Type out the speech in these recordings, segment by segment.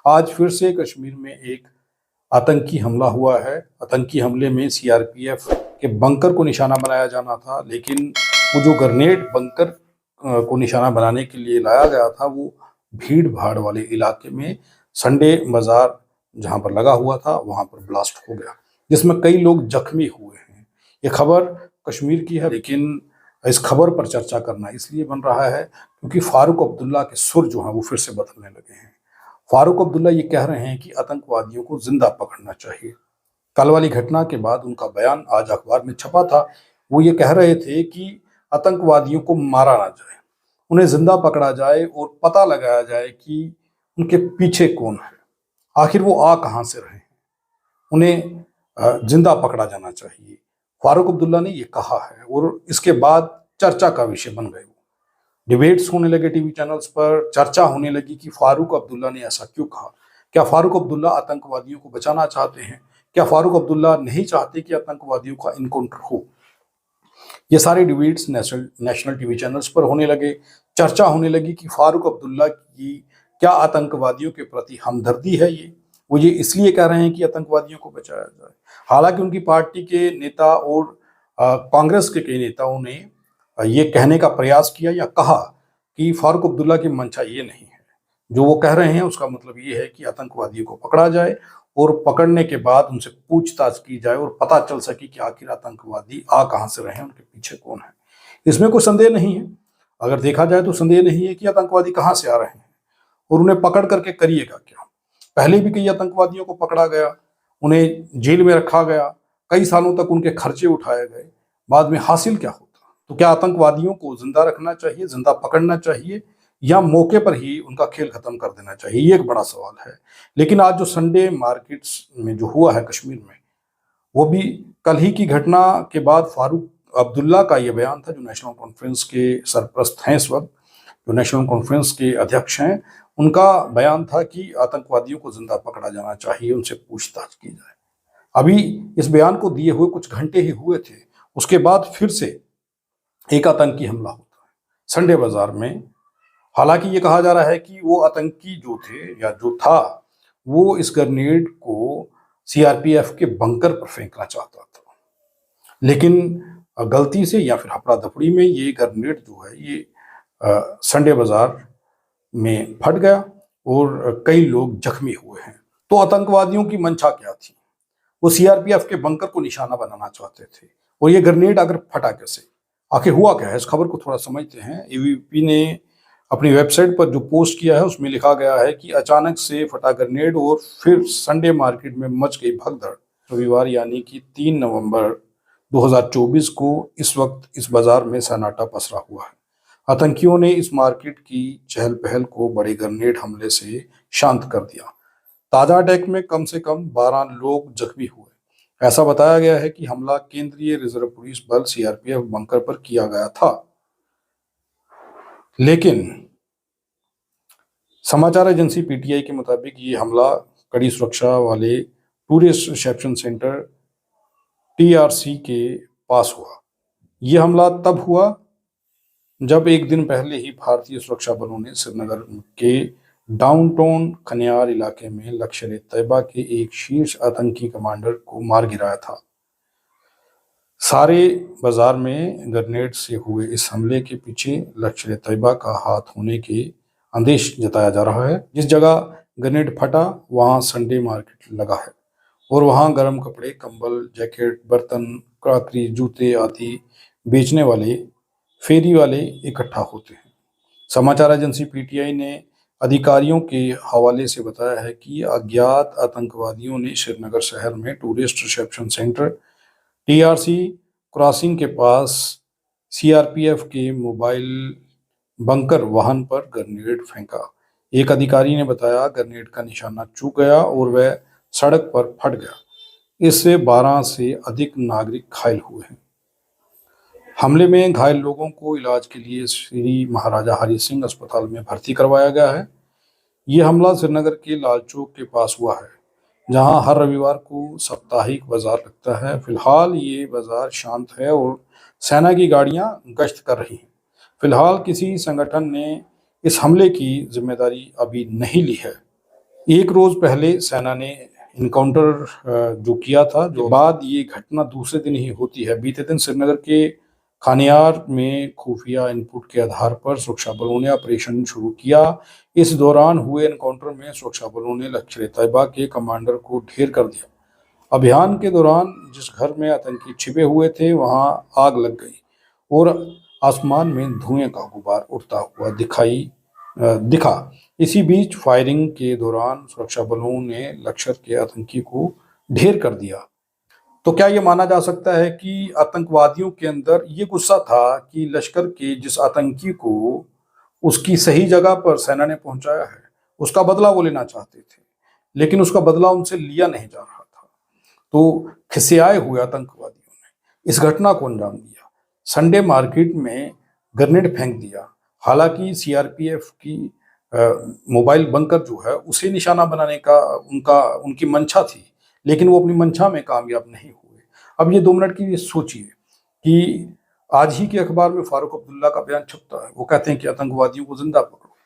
आज फिर से कश्मीर में एक आतंकी हमला हुआ है। आतंकी हमले में सीआरपीएफ के बंकर को निशाना बनाया जाना था, लेकिन वो जो ग्रेनेड बंकर को निशाना बनाने के लिए लाया गया था, वो भीड़ भाड़ वाले इलाके में संडे बाजार जहां पर लगा हुआ था वहां पर ब्लास्ट हो गया, जिसमें कई लोग जख्मी हुए हैं। ये खबर कश्मीर की है, लेकिन इस खबर पर चर्चा करना इसलिए बन रहा है क्योंकि फारूक अब्दुल्ला के सुर जो हैं वो फिर से बदलने लगे हैं। फारूक अब्दुल्ला ये कह रहे हैं कि आतंकवादियों को जिंदा पकड़ना चाहिए। कल वाली घटना के बाद उनका बयान आज अखबार में छपा था। वो ये कह रहे थे कि आतंकवादियों को मारा ना जाए, उन्हें जिंदा पकड़ा जाए और पता लगाया जाए कि उनके पीछे कौन है, आखिर वो आ कहां से रहे हैं, उन्हें जिंदा पकड़ा जाना चाहिए। फारूक अब्दुल्ला ने ये कहा है और इसके बाद चर्चा का विषय बन गए। डिबेट्स होने लगे टीवी चैनल्स पर, चर्चा होने लगी कि फारूक अब्दुल्ला ने ऐसा क्यों कहा। क्या फारूक अब्दुल्ला आतंकवादियों को बचाना चाहते हैं? क्या फारूक अब्दुल्ला नहीं चाहते कि आतंकवादियों का इनकाउंटर हो? ये सारे डिबेट्स नेशनल टीवी चैनल्स पर होने लगे। चर्चा होने लगी कि फारूक अब्दुल्ला की क्या आतंकवादियों के प्रति हमदर्दी है। वो ये इसलिए कह रहे हैं कि आतंकवादियों को बचाया जाए। हालांकि उनकी पार्टी के नेता और कांग्रेस के कई नेताओं ने ये कहने का प्रयास किया या कहा कि फारूक अब्दुल्ला की मंशा ये नहीं है। जो वो कह रहे हैं उसका मतलब ये है कि आतंकवादियों को पकड़ा जाए और पकड़ने के बाद उनसे पूछताछ की जाए और पता चल सके कि आखिर आतंकवादी आ कहां से रहे हैं, उनके पीछे कौन है। इसमें कोई संदेह नहीं है। अगर देखा जाए तो संदेह नहीं है कि आतंकवादी कहां से आ रहे हैं और उन्हें पकड़ करके करिएगा क्या। पहले भी कई आतंकवादियों को पकड़ा गया, उन्हें जेल में रखा गया, कई सालों तक उनके खर्चे उठाए गए, बाद में हासिल क्या होता। तो क्या आतंकवादियों को जिंदा रखना चाहिए, जिंदा पकड़ना चाहिए, या मौके पर ही उनका खेल खत्म कर देना चाहिए? ये एक बड़ा सवाल है। लेकिन आज जो संडे मार्केट्स में जो हुआ है कश्मीर में, वो भी कल ही की घटना के बाद फारूक अब्दुल्ला का ये बयान था, जो नेशनल कॉन्फ्रेंस के सरप्रस्त हैं इस वक्त, जो नेशनल कॉन्फ्रेंस के अध्यक्ष हैं, उनका बयान था कि आतंकवादियों को जिंदा पकड़ा जाना चाहिए, उनसे पूछताछ की जाए। अभी इस बयान को दिए हुए कुछ घंटे ही हुए थे, उसके बाद फिर से एक आतंकी हमला होता है संडे बाजार में। हालांकि ये कहा जा रहा है कि वो आतंकी जो थे या जो था, वो इस ग्रेनेड को सीआरपीएफ के बंकर पर फेंकना चाहता था, लेकिन गलती से या फिर हफड़ा दफड़ी में ये ग्रेनेड जो है ये संडे बाजार में फट गया और कई लोग जख्मी हुए हैं। तो आतंकवादियों की मंशा क्या थी? वो सीआरपीएफ के बंकर को निशाना बनाना चाहते थे। और ये ग्रेनेड अगर फटा कैसे, आखिर हुआ क्या है, इस खबर को थोड़ा समझते हैं। एबीपी ने अपनी वेबसाइट पर जो पोस्ट किया है उसमें लिखा गया है कि अचानक से फटा ग्रेनेड और फिर संडे मार्केट में मच गई भगदड़। रविवार यानी कि 3 नवंबर 2024 को इस वक्त इस बाजार में सन्नाटा पसरा हुआ है। आतंकियों ने इस मार्केट की चहल पहल को बड़े ग्रेनेड हमले से शांत कर दिया। ताजा अटैक में कम से कम 12 लोग जख्मी हुए। ऐसा बताया गया है कि हमला केंद्रीय रिजर्व पुलिस बल सीआरपीएफ बंकर पर किया गया था। लेकिन समाचार एजेंसी पीटीआई के मुताबिक ये हमला कड़ी सुरक्षा वाले टूरिस्ट रिसेप्शन सेंटर टीआरसी के पास हुआ। यह हमला तब हुआ जब एक दिन पहले ही भारतीय सुरक्षा बलों ने श्रीनगर के डाउनटाउन खनियार इलाके में लश्कर-ए-तैयबा के एक शीर्ष आतंकी कमांडर को मार गिराया था। सारे बाजार में ग्रेनेड से हुए इस हमले के पीछे लश्कर-ए-तैयबा का हाथ होने के आदेश जताया जा रहा है। जिस जगह ग्रेनेड फटा वहां संडे मार्केट लगा है और वहां गर्म कपड़े, कंबल, जैकेट, बर्तन, क्रॉकरी, जूते आदि बेचने वाले फेरी वाले इकट्ठा होते हैं। समाचार एजेंसी पीटीआई ने अधिकारियों के हवाले से बताया है कि अज्ञात आतंकवादियों ने श्रीनगर शहर में tourist reception centre TRC crossing के पास सीआरपीएफ के मोबाइल बंकर वाहन पर ग्रेनेड फेंका। एक अधिकारी ने बताया ग्रेनेड का निशाना चूक गया और वह सड़क पर फट गया। इससे 12 से अधिक नागरिक घायल हुए हैं। हमले में घायल लोगों को इलाज के लिए श्री महाराजा हरि सिंह अस्पताल में भर्ती करवाया गया है। ये हमला श्रीनगर के लाल चौक के पास हुआ है, जहां हर रविवार को साप्ताहिक बाजार लगता है। फिलहाल ये बाजार शांत है और सेना की गाड़ियां गश्त कर रही हैं। फिलहाल किसी संगठन ने इस हमले की जिम्मेदारी अभी नहीं ली है। एक रोज पहले सेना ने इनकाउंटर जो किया था, जो बाद ये घटना दूसरे दिन ही होती है। बीते दिन श्रीनगर के खानियार में खुफिया इनपुट के आधार पर सुरक्षा बलों ने ऑपरेशन शुरू किया। इस दौरान हुए एनकाउंटर में सुरक्षा बलों ने लश्कर तैयबा के कमांडर को ढेर कर दिया। अभियान के दौरान जिस घर में आतंकी छिपे हुए थे वहां आग लग गई और आसमान में धुएं का गुबार उड़ता हुआ दिखा। इसी बीच फायरिंग के दौरान सुरक्षा बलों ने लश्कर के आतंकी को ढेर कर दिया। तो क्या ये माना जा सकता है कि आतंकवादियों के अंदर ये गुस्सा था कि लश्कर के जिस आतंकी को उसकी सही जगह पर सेना ने पहुंचाया है, उसका बदला वो लेना चाहते थे, लेकिन उसका बदला उनसे लिया नहीं जा रहा था। तो खिसियाए हुए आतंकवादियों ने इस घटना को अंजाम दिया। संडे मार्केट में ग्रेनेड फेंक दिया। हालांकि सीआरपीएफ की मोबाइल बंकर जो है उसे निशाना बनाने का उनकी मंशा थी, लेकिन वो अपनी मंशा में कामयाब नहीं हुए। अब ये 2 मिनट की सोचिए कि आज ही के अखबार में फारूक अब्दुल्ला का बयान छपता है। वो कहते हैं कि आतंकवादियों को जिंदा पकड़ो,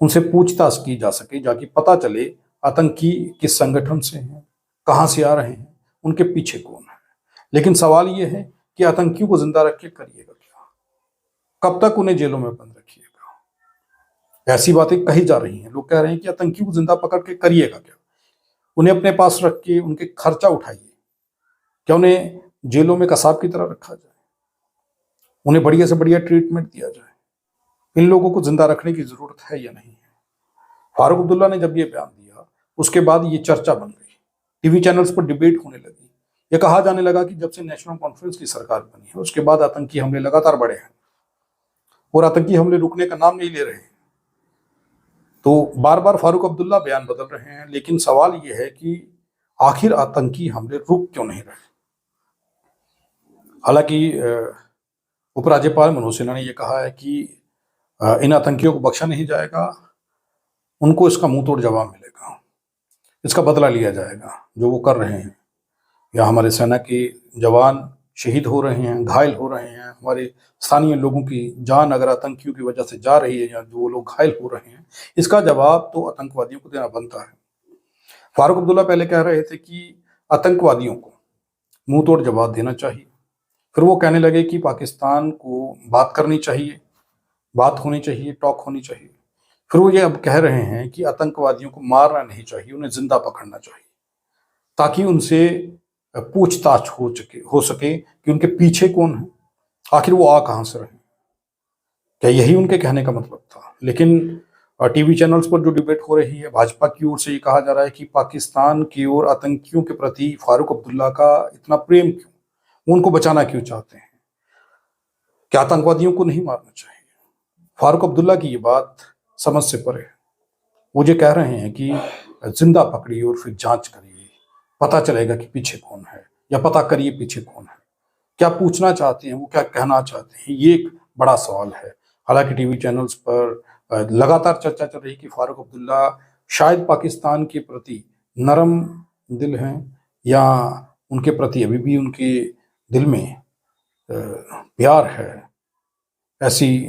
उनसे पूछताछ की जा सके, जाके पता चले आतंकी किस संगठन से हैं, कहाँ से आ रहे हैं, उनके पीछे कौन है। लेकिन सवाल ये है कि आतंकियों को जिंदा रख के करिएगा क्या? कब तक उन्हें जेलों में बंद रखिएगा? ऐसी बातें कही जा रही हैं। लोग कह रहे हैं कि आतंकियों को जिंदा पकड़ के करिएगा क्या? उन्हें अपने पास रख के उनके खर्चा उठाइए। क्या उन्हें जेलों में कसाब की तरह रखा जाए? उन्हें बढ़िया से बढ़िया ट्रीटमेंट दिया जाए? इन लोगों को जिंदा रखने की जरूरत है या नहीं है? फारूक अब्दुल्ला ने जब ये बयान दिया, उसके बाद ये चर्चा बन गई, टीवी चैनल्स पर डिबेट होने लगी। ये कहा जाने लगा कि जब से नेशनल कॉन्फ्रेंस की सरकार बनी है उसके बाद आतंकी हमले लगातार बढ़े हैं और आतंकी हमले रुकने का नाम नहीं ले रहे हैं। तो बार बार फारूक अब्दुल्ला बयान बदल रहे हैं, लेकिन सवाल यह है कि आखिर आतंकी हमले रुक क्यों नहीं रहे? हालांकि उपराज्यपाल मनोज सिन्हा ने यह कहा है कि इन आतंकियों को बख्शा नहीं जाएगा, उनको इसका मुंह तोड़ जवाब मिलेगा, इसका बदला लिया जाएगा जो वो कर रहे हैं। या हमारे सेना के जवान शहीद हो रहे हैं, घायल हो रहे हैं, हमारे स्थानीय लोगों की जान अगर आतंकियों की वजह से जा रही है या जो लोग घायल हो रहे हैं, इसका जवाब तो आतंकवादियों को देना बनता है। फारूक अब्दुल्ला पहले कह रहे थे कि आतंकवादियों को मुंह तोड़ जवाब देना चाहिए, फिर वो कहने लगे कि पाकिस्तान को बात करनी चाहिए, बात होनी चाहिए, टॉक होनी चाहिए। फिर वो ये अब कह रहे हैं कि आतंकवादियों को मारना नहीं चाहिए, उन्हें जिंदा पकड़ना चाहिए, ताकि उनसे पूछताछ हो सके कि उनके पीछे कौन है, आखिर वो आ कहां से रहे। क्या यही उनके कहने का मतलब था? लेकिन टीवी चैनल्स पर जो डिबेट हो रही है, भाजपा की ओर से ये कहा जा रहा है कि पाकिस्तान की ओर आतंकियों के प्रति फारूक अब्दुल्ला का इतना प्रेम क्यों, वो उनको बचाना क्यों चाहते हैं? क्या आतंकवादियों को नहीं मारना चाहिए? फारूक अब्दुल्ला की ये बात समझ से परे है। वो ये कह रहे हैं कि जिंदा पकड़िए और फिर जांच करिए, पता चलेगा कि पीछे कौन है, या पता करिए पीछे कौन है। क्या पूछना चाहते हैं, वो क्या कहना चाहते हैं, ये एक बड़ा सवाल है। हालांकि टीवी चैनल्स पर लगातार चर्चा चल रही कि फारूक अब्दुल्ला शायद पाकिस्तान के प्रति नरम दिल हैं, या उनके प्रति अभी भी उनके दिल में प्यार है। ऐसी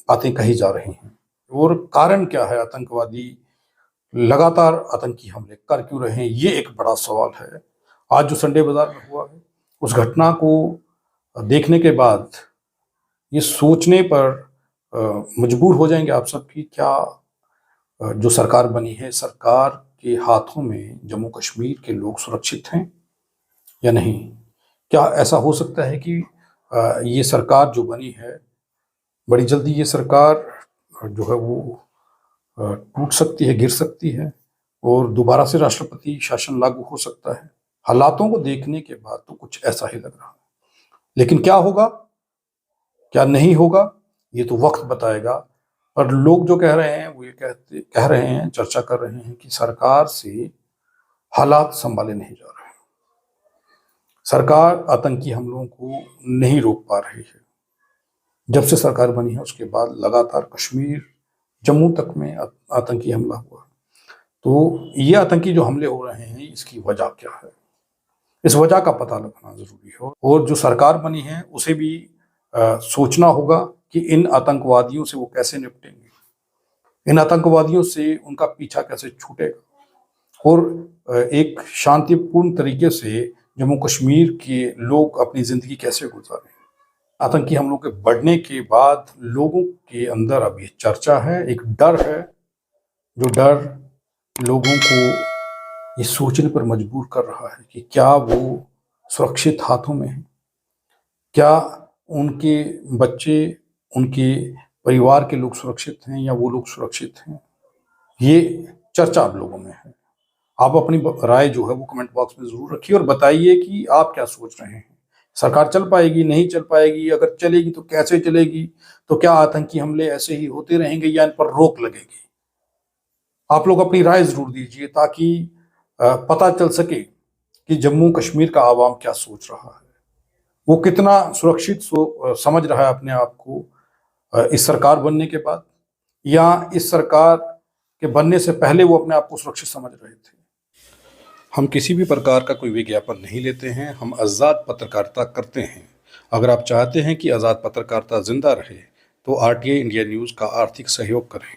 बातें कही जा रही हैं। और कारण क्या है? आतंकवादी लगातार आतंकी हमले कर क्यों रहे हैं, ये एक बड़ा सवाल है। आज जो संडे बाजार में हुआ है, उस घटना को देखने के बाद ये सोचने पर मजबूर हो जाएंगे आप सब कि क्या जो सरकार बनी है, सरकार के हाथों में जम्मू कश्मीर के लोग सुरक्षित हैं या नहीं? क्या ऐसा हो सकता है कि ये सरकार जो बनी है, बड़ी जल्दी ये सरकार जो है वो टूट सकती है, गिर सकती है और दोबारा से राष्ट्रपति शासन लागू हो सकता है? हालातों को देखने के बाद तो कुछ ऐसा ही लग रहा है। लेकिन क्या होगा, क्या नहीं होगा, ये तो वक्त बताएगा। और लोग जो कह रहे हैं वो ये कह रहे हैं, चर्चा कर रहे हैं कि सरकार से हालात संभाले नहीं जा रहे हैं, सरकार आतंकी हमलों को नहीं रोक पा रही है। जब से सरकार बनी है उसके बाद लगातार कश्मीर, जम्मू तक में आतंकी हमला हुआ। तो ये आतंकी जो हमले हो रहे हैं, इसकी वजह क्या है? इस वजह का पता लगाना जरूरी है। और जो सरकार बनी है उसे भी सोचना होगा कि इन आतंकवादियों से वो कैसे निपटेंगे। इन आतंकवादियों से उनका पीछा कैसे छूटेगा और एक शांतिपूर्ण तरीके से जम्मू कश्मीर के लोग अपनी ज़िंदगी कैसे गुजारें। आतंकी हमलों के बढ़ने के बाद लोगों के अंदर अब ये चर्चा है, एक डर है, जो डर लोगों को ये सोचने पर मजबूर कर रहा है कि क्या वो सुरक्षित हाथों में हैं? क्या उनके बच्चे, उनके परिवार के लोग सुरक्षित हैं या वो लोग सुरक्षित हैं? ये चर्चा आप लोगों में है। आप अपनी राय जो है वो कमेंट बॉक्स में ज़रूर रखिए और बताइए कि आप क्या सोच रहे हैं। सरकार चल पाएगी, नहीं चल पाएगी? अगर चलेगी तो कैसे चलेगी? तो क्या आतंकी हमले ऐसे ही होते रहेंगे या इन पर रोक लगेगी? आप लोग अपनी राय ज़रूर दीजिए ताकि पता चल सके कि जम्मू कश्मीर का आवाम क्या सोच रहा है। वो कितना सुरक्षित समझ रहा है अपने आप को इस सरकार बनने के बाद, या इस सरकार के बनने से पहले वो अपने आप को सुरक्षित समझ रहे थे। हम किसी भी प्रकार का कोई विज्ञापन नहीं लेते हैं, हम आज़ाद पत्रकारिता करते हैं। अगर आप चाहते हैं कि आज़ाद पत्रकारिता जिंदा रहे तो आरटीआई इंडिया न्यूज़ का आर्थिक सहयोग करें।